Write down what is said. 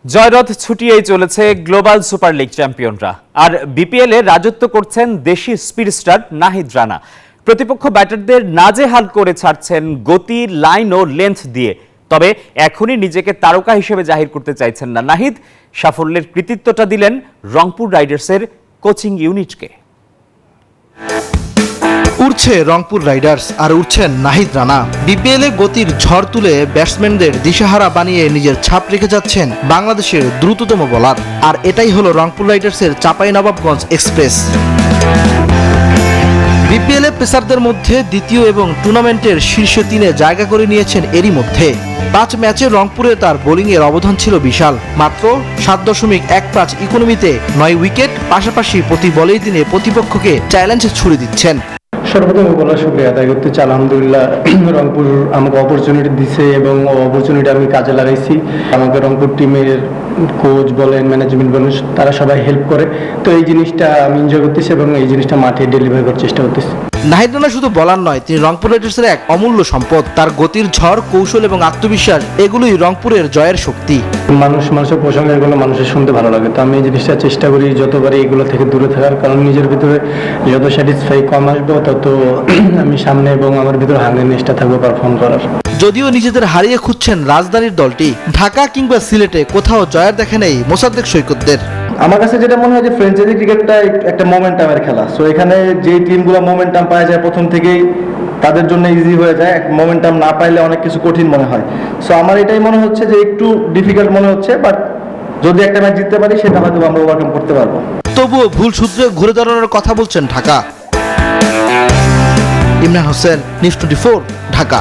জয়রথ ছুটিয়েই চলেছে global super league চ্যাম্পিয়নরা। আর BPL এ রাজত্ব করছেন দেশি স্পিড স্টার নাহিদ রানা। প্রতিপক্ষ ব্যাটারদের নাজেহাল করে ছাড়ছেন গতি, লাইন ও লেন্থ দিয়ে। তবে এখনই নিজেকে তারকা হিসেবে জাহির করতে চাইছেন না নাহিদ। সাফল্যের কৃতিত্বটা দিলেন রংপুর রাইডার্সের কোচিং ইউনিটকে। উড়ছে রংপুর রাইডার্স আর উঠছেন নাহিদ রানা। বিপিএল এ গতির ঝড় তুলে ব্যাটসম্যানদের দিশাহারা বানিয়ে নিজের ছাপ রেখে যাচ্ছেন বাংলাদেশের দ্রুততম বোলার। আর এটাই হলো রংপুর রাইডার্সের চাঁপাইনবাবগঞ্জ এক্সপ্রেস। বিপিএল এ পেসারদের মধ্যে দ্বিতীয় এবং টুর্নামেন্টের শীর্ষ 3-এ জায়গা করে নিয়েছেন এরই মধ্যে। 5 ম্যাচে রংপুরে তার বোলিংয়ের অবদান ছিল বিশাল। মাত্র 7.15 ইকোনমিতে 9 উইকেট, পাশাপাশি প্রতি বলেই তিনি প্রতিপক্ষকে চ্যালেঞ্জ ছুড়ে দিচ্ছেন। সর্বপ্রথম বলার শুক্রিয়া আদায় করতে চাই। আলহামদুলিল্লাহ, রংপুর আমাকে অপরচুনিটি দিছে এবং অপরচুনিটি আমি কাজে লাগাইছি। আমাকে রংপুর টিমের কোচ বলেন, ম্যানেজমেন্ট বলেন, তারা সবাই হেল্প করে। তো এই জিনিসটা আমি এনজয় করতেছি এবং এই জিনিসটা মাঠে ডেলিভার করার চেষ্টা করতেছি। নাহিদ রানা শুধু বলার নয়, তিনি রংপুর রাইডার্সের এক অমূল্য সম্পদ। তার গতির ঝড়, কৌশল এবং আত্মবিশ্বাস এগুলোই রংপুরের জয়ের শক্তি। মানুষের প্রসঙ্গে এগুলো মানুষের শুনতে ভালো লাগে। তো আমি এই জিনিসটা চেষ্টা করি যতবারই এগুলো থেকে দূরে থাকার, কারণ নিজের ভিতরে যত স্যাটিসফাই কম আসবে তত আমি সামনে এবং আমার ভিতরে হাঙ্গারনেসটা থাকবে পারফর্ম করার। যদিও নিজেদের হারিয়ে খুঁজছেন রাজধানীর দলটি, ঢাকা কিংবা সিলেটে কোথাও জয়ের দেখা নেই মোসাদ্দেক সৈকতদের। আমার কাছে যেটা মনে হয় যে ফ্র্যাঞ্চাইজি ক্রিকেটটা একটা মোমেন্টামের খেলা। সো এখানে যে টিমগুলো মোমেন্টাম পাওয়া যায় প্রথম থেকেই তাদের জন্য ইজি হয়ে যায়। মোমেন্টাম না পাইলে অনেক কিছু কঠিন মনে হয়। সো আমার এটাই মনে হচ্ছে যে একটু ডিফিকাল্ট মনে হচ্ছে, বাট যদি একটা ম্যাচ জিততে পারি সেটা হয়তো আমরা ওভারকাম করতে পারবো। তবুও ভুল সূত্রে ঘুরে দাঁড়ানোর কথা বলছেন ঢাকা। ইমরান হোসেন, নিউজ 24, ঢাকা।